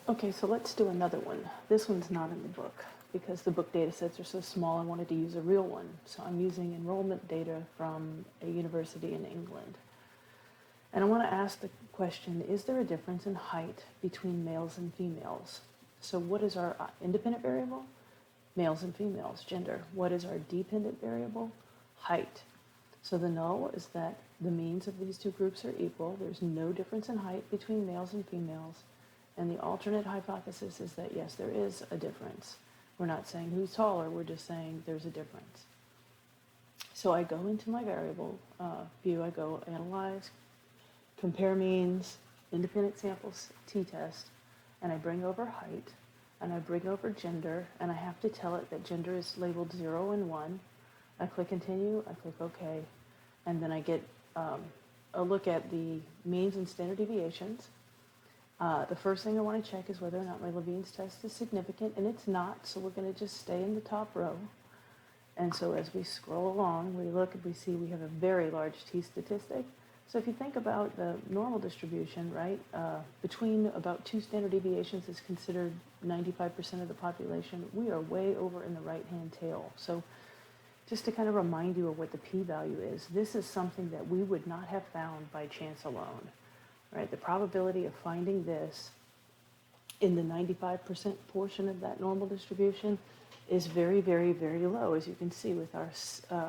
Okay, so let's do another one. This one's not in the book because the book data sets are so small. I wanted to use a real one. So I'm using enrollment data from a university in England. And I want to ask the question, is there a difference in height between males and females? So what is our independent variable? Males and females, gender. What is our dependent variable? Height. So the null is that the means of these two groups are equal. There's no difference in height between males and females. And the alternate hypothesis is that, yes, there is a difference. We're not saying who's taller, we're just saying there's a difference. So I go into my variable view, I go analyze, compare means, independent samples, t-test, and I bring over height, and I bring over gender, and I have to tell it that gender is labeled 0 and 1. I click continue, I click OK, and then I get a look at the means and standard deviations. The first thing I want to check is whether or not my Levine's test is significant, and it's not, so we're going to just stay in the top row. And so as we scroll along, we look and we see we have a very large t-statistic. So if you think about the normal distribution, right, between about 2 standard deviations is considered 95% of the population. We are way over in the right-hand tail. So just to kind of remind you of what the p-value is, this is something that we would not have found by chance alone. Right, the probability of finding this in the 95% portion of that normal distribution is very, very, very low, as you can see with our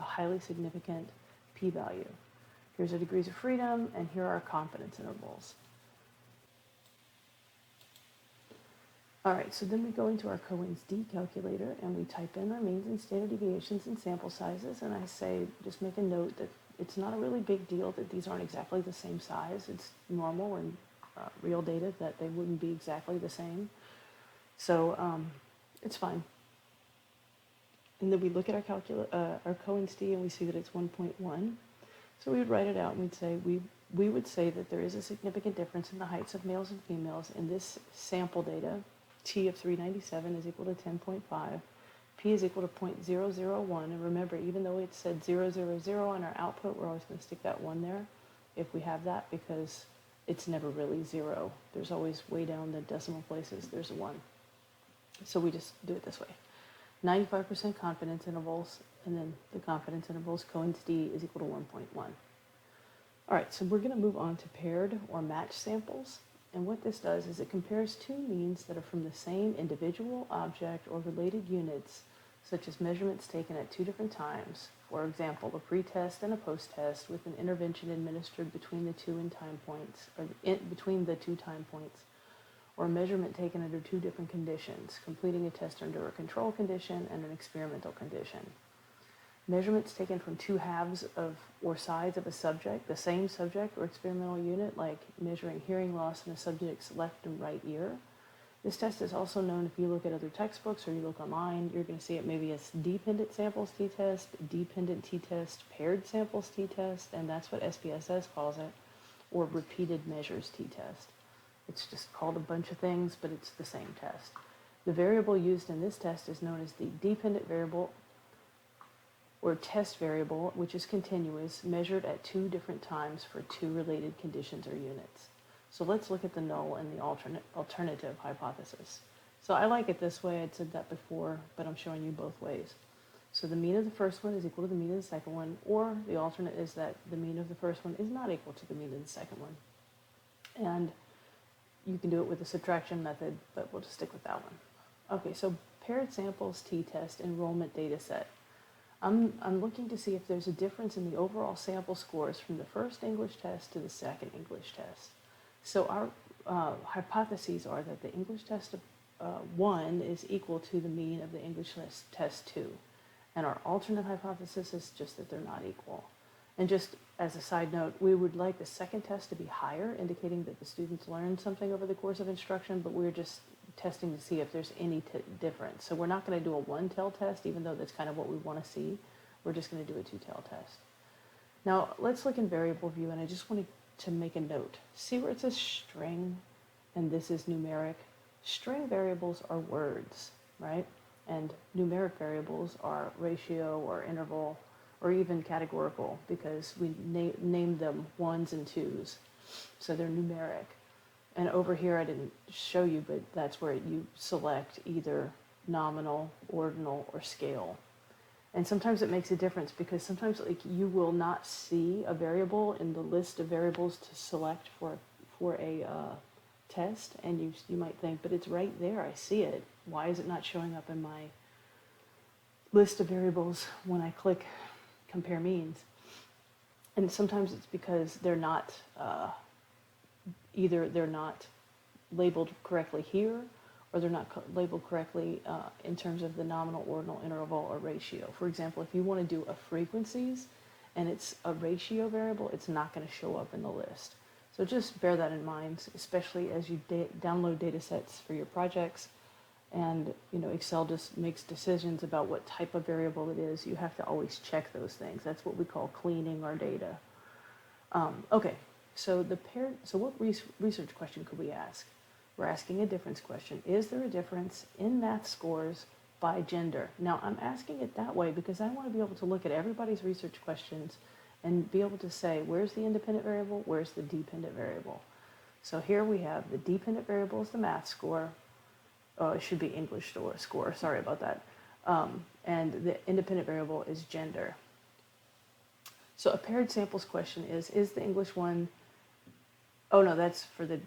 highly significant p-value. Here's our degrees of freedom, and here are our confidence intervals. All right, so then we go into our Cohen's d calculator, and we type in our means and standard deviations and sample sizes, and I say, just make a note that it's not a really big deal that these aren't exactly the same size. It's normal in real data that they wouldn't be exactly the same. So it's fine. And then we look at our Cohen's d and we see that it's 1.1. So we would write it out and we'd say, we would say that there is a significant difference in the heights of males and females in this sample data. T of 397 is equal to 10.5. P is equal to 0.001, and remember, even though it said 000 on our output, we're always going to stick that 1 there if we have that, because it's never really 0. There's always way down the decimal places, there's a 1. So we just do it this way. 95% confidence intervals, and then the confidence intervals, Cohen's d is equal to 1.1. All right, so we're going to move on to paired or matched samples. And what this does is it compares two means that are from the same individual object or related units, such as measurements taken at 2 different times. For example, a pre-test and a post-test with an intervention administered between the two time points, or a measurement taken under 2 different conditions, completing a test under a control condition and an experimental condition. Measurements taken from 2 halves of or sides of a subject, the same subject or experimental unit, like measuring hearing loss in a subject's left and right ear. This test is also known, if you look at other textbooks or you look online, you're going to see it maybe as dependent samples t-test, dependent t-test, paired samples t-test, and that's what SPSS calls it, or repeated measures t-test. It's just called a bunch of things, but it's the same test. The variable used in this test is known as the dependent variable or test variable, which is continuous, measured at 2 different times for 2 related conditions or units. So let's look at the null and the alternative hypothesis. So I like it this way. I'd said that before, but I'm showing you both ways. So the mean of the first one is equal to the mean of the second one, or the alternate is that the mean of the first one is not equal to the mean of the second one. And you can do it with the subtraction method, but we'll just stick with that one. Okay, so paired samples t-test enrollment data set. I'm looking to see if there's a difference in the overall sample scores from the first English test to the second English test. So our hypotheses are that the English test of 1 is equal to the mean of the English test 2. And our alternate hypothesis is just that they're not equal. And just as a side note, we would like the second test to be higher, indicating that the students learned something over the course of instruction, but we're just testing to see if there's any difference. So we're not going to do a 1-tail test, even though that's kind of what we want to see. We're just going to do a 2-tail test. Now, let's look in variable view, and I just wanted to make a note. See where it says string, and this is numeric? String variables are words, right? And numeric variables are ratio or interval or even categorical, because we name them 1s and 2s. So they're numeric. And over here, I didn't show you, but that's where you select either nominal, ordinal, or scale. And sometimes it makes a difference because sometimes like you will not see a variable in the list of variables to select for a test, and you might think, but it's right there, I see it. Why is it not showing up in my list of variables when I click compare means? And sometimes it's because they're not either they're not labeled correctly here, or they're not labeled correctly in terms of the nominal, ordinal, interval, or ratio. For example, if you want to do a frequencies and it's a ratio variable, it's not going to show up in the list. So just bear that in mind, especially as you download data sets for your projects, and Excel just makes decisions about what type of variable it is. You have to always check those things. That's what we call cleaning our data. Okay, so what research question could we ask? We're asking a difference question. Is there a difference in math scores by gender? Now, I'm asking it that way because I want to be able to look at everybody's research questions and be able to say, where's the independent variable, where's the dependent variable? So here we have the dependent variable is the math score. Oh, it should be English score, sorry about that. And the independent variable is gender. So a paired samples question is the English one, oh no, that's for the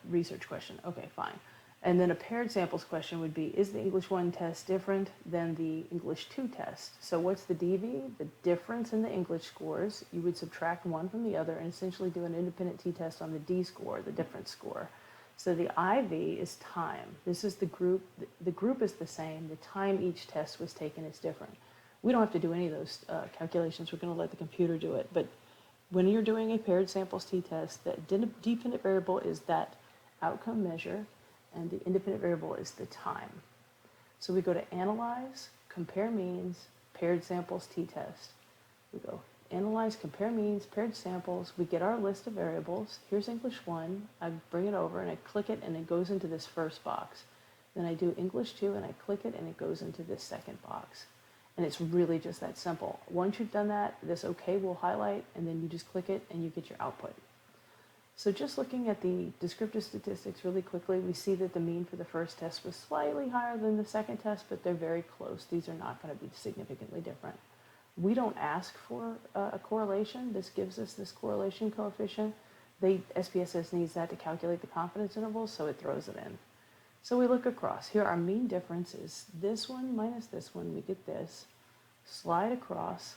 research question. Okay, fine. And then a paired samples question would be, is the English 1 test different than the English 2 test? So what's the DV? The difference in the English scores. You would subtract one from the other and essentially do an independent t-test on the D score, the difference score. So the IV is time. This is the group. The group is the same. The time each test was taken is different. We don't have to do any of those calculations. We're going to let the computer do it. But when you're doing a paired samples t-test, the dependent variable is that outcome measure, and the independent variable is the time. So we go to Analyze, Compare Means, Paired Samples t-test. We go Analyze, Compare Means, Paired Samples. We get our list of variables. Here's English 1. I bring it over and I click it and it goes into this first box. Then I do English 2 and I click it and it goes into this second box. And it's really just that simple. Once you've done that, this OK will highlight, and then you just click it and you get your output. So just looking at the descriptive statistics really quickly, we see that the mean for the first test was slightly higher than the second test, but they're very close. These are not going to be significantly different. We don't ask for a correlation. This gives us this correlation coefficient. SPSS needs that to calculate the confidence intervals, so it throws it in. So we look across. Here our mean difference is this one minus this one. We get this. Slide across.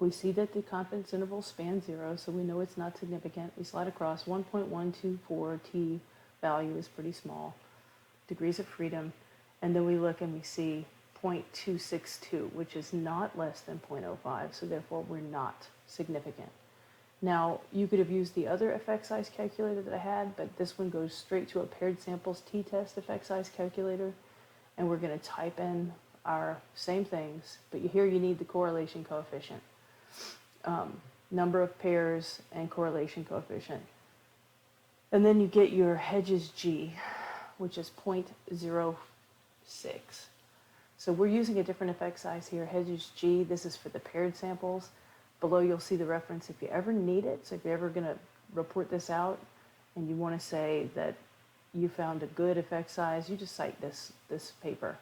We see that the confidence interval spans 0, so we know it's not significant. We slide across. 1.124 t value is pretty small. Degrees of freedom. And then we look and we see 0.262, which is not less than 0.05, so therefore we're not significant. Now, you could have used the other effect size calculator that I had, but this one goes straight to a paired samples t-test effect size calculator, and we're going to type in our same things, but here you need the correlation coefficient. Number of pairs and correlation coefficient. And then you get your Hedges G, which is 0.06. So we're using a different effect size here. Hedges G, this is for the paired samples. Below you'll see the reference if you ever need it. So if you're ever going to report this out and you want to say that you found a good effect size, you just cite this paper.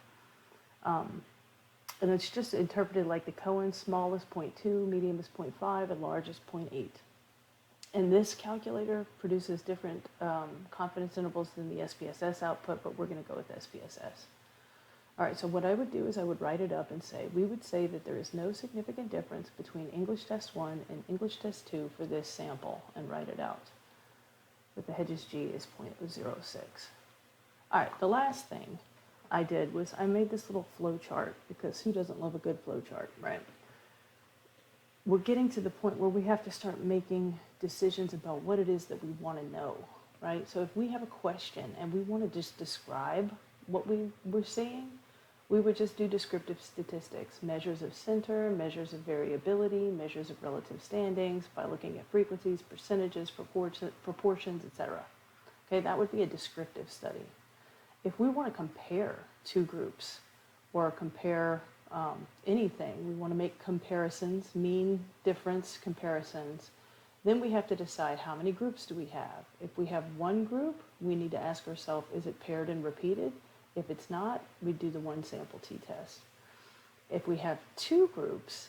And it's just interpreted like the Cohen, small is 0.2, medium is 0.5, and large is 0.8. And this calculator produces different confidence intervals than the SPSS output, but we're going to go with SPSS. All right, so what I would do is I would write it up and say, we would say that there is no significant difference between English Test 1 and English Test 2 for this sample, and write it out. But the Hedges G is 0.06. All right, the last thing I did was I made this little flow chart, because who doesn't love a good flow chart, right? We're getting to the point where we have to start making decisions about what it is that we want to know, right? So if we have a question and we want to just describe what we're seeing, we would just do descriptive statistics, measures of center, measures of variability, measures of relative standings by looking at frequencies, percentages, proportions, etc. Okay, that would be a descriptive study. If we want to compare two groups or compare anything, we want to make comparisons, mean difference comparisons, Then we have to decide how many groups do we have. If we have one group, we need to ask ourselves, is it paired and repeated? If it's not, we do the one sample t-test. If we have two groups,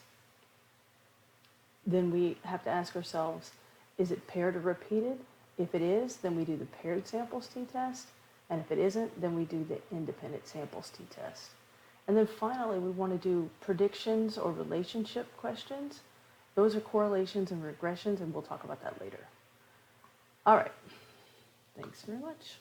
then we have to ask ourselves, is it paired or repeated? If it is, then we do the paired samples t-test. And if it isn't, then we do the independent samples t-test. And then finally, we want to do predictions or relationship questions. Those are correlations and regressions, and we'll talk about that later. All right. Thanks very much.